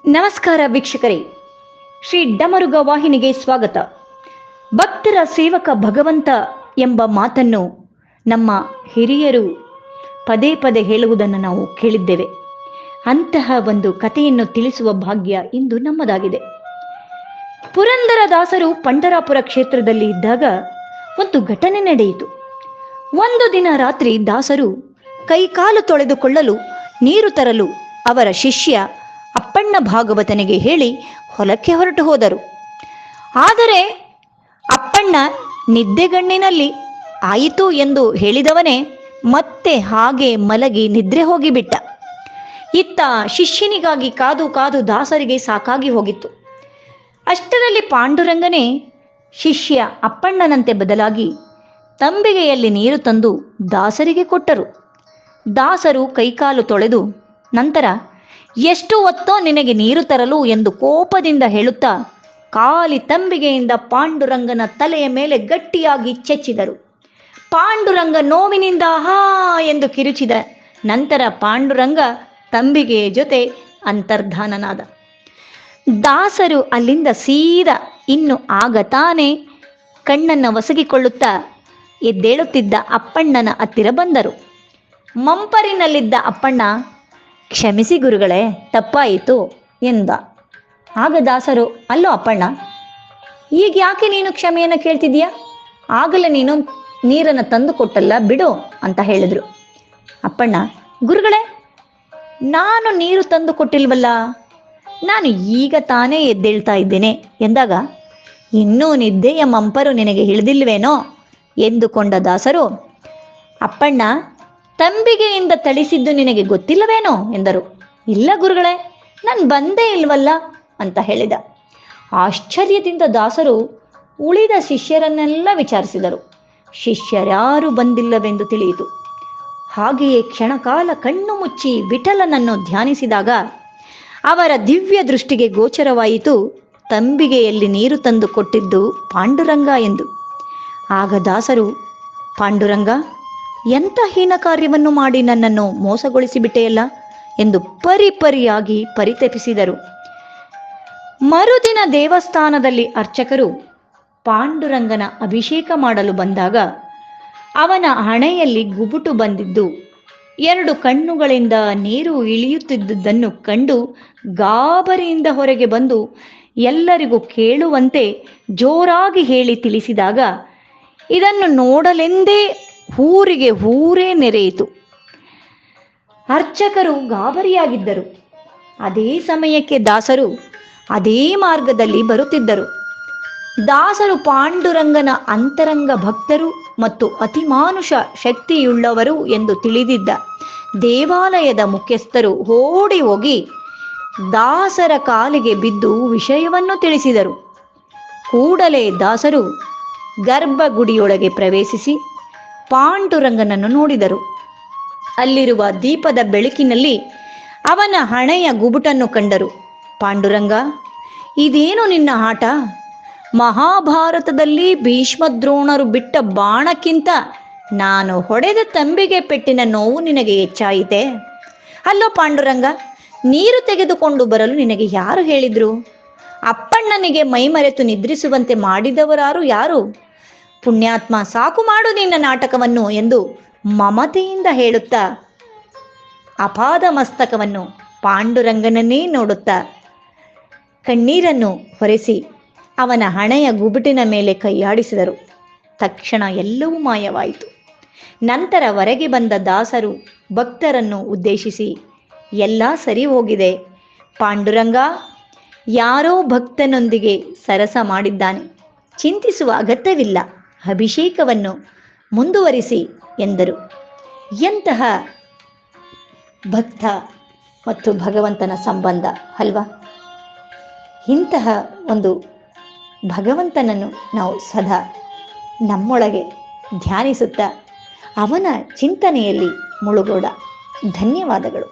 ನಮಸ್ಕಾರ ವೀಕ್ಷಕರೇ, ಶ್ರೀ ಡಮರುಗ ವಾಹಿನಿಗೆ ಸ್ವಾಗತ. ಭಕ್ತರ ಸೇವಕ ಭಗವಂತ ಎಂಬ ಮಾತನ್ನು ನಮ್ಮ ಹಿರಿಯರು ಪದೇ ಪದೇ ಹೇಳುವುದನ್ನು ನಾವು ಕೇಳಿದ್ದೇವೆ. ಅಂತಹ ಒಂದು ಕಥೆಯನ್ನು ತಿಳಿಸುವ ಭಾಗ್ಯ ಇಂದು ನಮ್ಮದಾಗಿದೆ. ಪುರಂದರದಾಸರು ಪಂಢರಾಪುರ ಕ್ಷೇತ್ರದಲ್ಲಿ ಇದ್ದಾಗ ಒಂದು ಘಟನೆ ನಡೆಯಿತು. ಒಂದು ದಿನ ರಾತ್ರಿ ದಾಸರು ಕೈಕಾಲು ತೊಳೆದುಕೊಳ್ಳಲು ನೀರು ತರಲು ಅವರ ಶಿಷ್ಯ ಅಪ್ಪಣ್ಣ ಭಾಗವತನಿಗೆ ಹೇಳಿ ಹೊಲಕ್ಕೆ ಹೊರಟು ಹೋದರು. ಆದರೆ ಅಪ್ಪಣ್ಣ ನಿದ್ದೆಗಣ್ಣಿನಲ್ಲಿ ಆಯಿತು ಎಂದು ಹೇಳಿದವನೇ ಮತ್ತೆ ಹಾಗೆ ಮಲಗಿ ನಿದ್ರೆ ಹೋಗಿಬಿಟ್ಟ. ಇತ್ತ ಶಿಷ್ಯನಿಗಾಗಿ ಕಾದು ಕಾದು ದಾಸರಿಗೆ ಸಾಕಾಗಿ ಹೋಗಿತ್ತು. ಅಷ್ಟರಲ್ಲಿ ಪಾಂಡುರಂಗನೇ ಶಿಷ್ಯ ಅಪ್ಪಣ್ಣನಂತೆ ಬದಲಾಗಿ ತಂಬಿಗೆಯಲ್ಲಿ ನೀರು ತಂದು ದಾಸರಿಗೆ ಕೊಟ್ಟರು. ದಾಸರು ಕೈಕಾಲು ತೊಳೆದು ನಂತರ ಎಷ್ಟು ಹೊತ್ತೋ ನಿನಗೆ ನೀರು ತರಲು ಎಂದು ಕೋಪದಿಂದ ಹೇಳುತ್ತಾ ಖಾಲಿ ತಂಬಿಗೆಯಿಂದ ಪಾಂಡುರಂಗನ ತಲೆಯ ಮೇಲೆ ಗಟ್ಟಿಯಾಗಿ ಚೆಚ್ಚಿದರು. ಪಾಂಡುರಂಗ ನೋವಿನಿಂದ ಹಾ ಎಂದು ಕಿರುಚಿದ ನಂತರ ಪಾಂಡುರಂಗ ತಂಬಿಗೆಯ ಜೊತೆ ಅಂತರ್ಧಾನನಾದ. ದಾಸರು ಅಲ್ಲಿಂದ ಸೀದಾ ಇನ್ನು ಆಗ ತಾನೇ ಕಣ್ಣನ್ನು ಒಸಗಿಕೊಳ್ಳುತ್ತಾ ಎದ್ದೇಳುತ್ತಿದ್ದ ಅಪ್ಪಣ್ಣನ ಹತ್ತಿರ ಬಂದರು. ಮಂಪರಿನಲ್ಲಿದ್ದ ಅಪ್ಪಣ್ಣ, ಕ್ಷಮಿಸಿ ಗುರುಗಳೇ, ತಪ್ಪಾಯಿತು ಎಂದ. ಆಗ ದಾಸರು, ಅಲ್ಲೋ ಅಪ್ಪಣ್ಣ, ಈಗ ಯಾಕೆ ನೀನು ಕ್ಷಮೆಯನ್ನು ಕೇಳ್ತಿದ್ದೀಯಾ? ಆಗಲೇ ನೀನು ನೀರನ್ನು ತಂದು ಕೊಟ್ಟಲ್ಲ, ಬಿಡು ಅಂತ ಹೇಳಿದ್ರು. ಅಪ್ಪಣ್ಣ, ಗುರುಗಳೇ, ನಾನು ನೀರು ತಂದು ಕೊಟ್ಟಿಲ್ವಲ್ಲ, ನಾನು ಈಗ ತಾನೇ ಎದ್ದೇಳ್ತಾ ಇದ್ದೇನೆ ಎಂದಾಗ, ಇನ್ನೂ ನಿದ್ದೆಯ ಮಂಪರು ನಿನಗೆ ಹಿಡಿದಿಲ್ವೇನೋ ಎಂದುಕೊಂಡ ದಾಸರು, ಅಪ್ಪಣ್ಣ, ತಂಬಿಗೆಯಿಂದ ತಳಿಸಿದ್ದು ನಿನಗೆ ಗೊತ್ತಿಲ್ಲವೇನೋ ಎಂದರು. ಇಲ್ಲ ಗುರುಗಳೇ, ನಾನು ಬಂದೇ ಇಲ್ವಲ್ಲ ಅಂತ ಹೇಳಿದ. ಆಶ್ಚರ್ಯದಿಂದ ದಾಸರು ಉಳಿದ ಶಿಷ್ಯರನ್ನೆಲ್ಲ ವಿಚಾರಿಸಿದರು. ಶಿಷ್ಯರ್ಯಾರು ಬಂದಿಲ್ಲವೆಂದು ತಿಳಿಯಿತು. ಹಾಗೆಯೇ ಕ್ಷಣಕಾಲ ಕಣ್ಣು ಮುಚ್ಚಿ ವಿಠಲನನ್ನು ಧ್ಯಾನಿಸಿದಾಗ ಅವರ ದಿವ್ಯ ದೃಷ್ಟಿಗೆ ಗೋಚರವಾಯಿತು ತಂಬಿಗೆಯಲ್ಲಿ ನೀರು ತಂದು ಕೊಟ್ಟಿದ್ದು ಪಾಂಡುರಂಗ ಎಂದು. ಆಗ ದಾಸರು, ಪಾಂಡುರಂಗ, ಎಂಥ ಹೀನ ಕಾರ್ಯವನ್ನು ಮಾಡಿ ನನ್ನನ್ನು ಮೋಸಗೊಳಿಸಿಬಿಟ್ಟೆಯಲ್ಲ ಎಂದು ಪರಿಪರಿಯಾಗಿ ಪರಿತಪಿಸಿದರು. ಮರುದಿನ ದೇವಸ್ಥಾನದಲ್ಲಿ ಅರ್ಚಕರು ಪಾಂಡುರಂಗನ ಅಭಿಷೇಕ ಮಾಡಲು ಬಂದಾಗ ಅವನ ಹಣೆಯಲ್ಲಿ ಗುಬುಟು ಬಂದಿದ್ದು, ಎರಡು ಕಣ್ಣುಗಳಿಂದ ನೀರು ಇಳಿಯುತ್ತಿದ್ದುದನ್ನು ಕಂಡು ಗಾಬರಿಯಿಂದ ಹೊರಗೆ ಬಂದು ಎಲ್ಲರಿಗೂ ಕೇಳುವಂತೆ ಜೋರಾಗಿ ಹೇಳಿ ತಿಳಿಸಿದಾಗ ಇದನ್ನು ನೋಡಲೆಂದೇ ಊರಿಗೆ ಊರೇ ನೆರೆಯಿತು. ಅರ್ಚಕರು ಗಾಬರಿಯಾಗಿದ್ದರು. ಅದೇ ಸಮಯಕ್ಕೆ ದಾಸರು ಅದೇ ಮಾರ್ಗದಲ್ಲಿ ಬರುತ್ತಿದ್ದರು. ದಾಸರು ಪಾಂಡುರಂಗನ ಅಂತರಂಗ ಭಕ್ತರು ಮತ್ತು ಅತಿಮಾನುಷ ಶಕ್ತಿಯುಳ್ಳವರು ಎಂದು ತಿಳಿದಿದ್ದ ದೇವಾಲಯದ ಮುಖ್ಯಸ್ಥರು ಓಡಿ ಹೋಗಿ ದಾಸರ ಕಾಲಿಗೆ ಬಿದ್ದು ವಿಷಯವನ್ನು ತಿಳಿಸಿದರು. ಕೂಡಲೇ ದಾಸರು ಗರ್ಭಗುಡಿಯೊಳಗೆ ಪ್ರವೇಶಿಸಿ ಪಾಂಡುರಂಗನನ್ನು ನೋಡಿದರು. ಅಲ್ಲಿರುವ ದೀಪದ ಬೆಳಕಿನಲ್ಲಿ ಅವನ ಹಣೆಯ ಗುಬುಟನ್ನು ಕಂಡರು. ಪಾಂಡುರಂಗ, ಇದೇನು ನಿನ್ನ ಆಟ? ಮಹಾಭಾರತದಲ್ಲಿ ಭೀಷ್ಮದ್ರೋಣರು ಬಿಟ್ಟ ಬಾಣಕ್ಕಿಂತ ನಾನು ಹೊಡೆದ ತಂಬಿಗೆ ಪೆಟ್ಟಿನ ನೋವು ನಿನಗೆ ಹೆಚ್ಚಾಯಿತೆ? ಅಲ್ಲೋ ಪಾಂಡುರಂಗ, ನೀರು ತೆಗೆದುಕೊಂಡು ಬರಲು ನಿನಗೆ ಯಾರು ಹೇಳಿದ್ರು? ಅಪ್ಪಣ್ಣನಿಗೆ ಮೈಮರೆತು ನಿದ್ರಿಸುವಂತೆ ಮಾಡಿದವರಾರು ಯಾರು? ಪುಣ್ಯಾತ್ಮ, ಸಾಕು ಮಾಡು ನಿನ್ನ ನಾಟಕವನ್ನು ಎಂದು ಮಮತೆಯಿಂದ ಹೇಳುತ್ತಾ ಅಪಾದ ಮಸ್ತಕವನ್ನು ಪಾಂಡುರಂಗನನ್ನೇ ನೋಡುತ್ತಾ ಕಣ್ಣೀರನ್ನು ಹೊರೆಸಿ ಅವನ ಹಣೆಯ ಗುಬುಟಿನ ಮೇಲೆ ಕೈಯಾಡಿಸಿದರು. ತಕ್ಷಣ ಎಲ್ಲವೂ ಮಾಯವಾಯಿತು. ನಂತರ ಹೊರಗೆ ಬಂದ ದಾಸರು ಭಕ್ತರನ್ನು ಉದ್ದೇಶಿಸಿ, ಎಲ್ಲ ಸರಿ ಹೋಗಿದೆ ಪಾಂಡುರಂಗ, ಯಾರೋ ಭಕ್ತನೊಂದಿಗೆ ಸರಸ ಮಾಡಿದ್ದಾನೆ, ಚಿಂತಿಸುವ ಅಗತ್ಯವಿಲ್ಲ, ಅಭಿಷೇಕವನ್ನು ಮುಂದುವರಿಸಿ ಎಂದರು. ಎಂತಹ ಭಕ್ತ ಮತ್ತು ಭಗವಂತನ ಸಂಬಂಧ ಅಲ್ವಾ? ಇಂತಹ ಒಂದು ಭಗವಂತನನ್ನು ನಾವು ಸದಾ ನಮ್ಮೊಳಗೆ ಧ್ಯಾನಿಸುತ್ತಾ ಅವನ ಚಿಂತನೆಯಲ್ಲಿ ಮುಳುಗೋಣ. ಧನ್ಯವಾದಗಳು.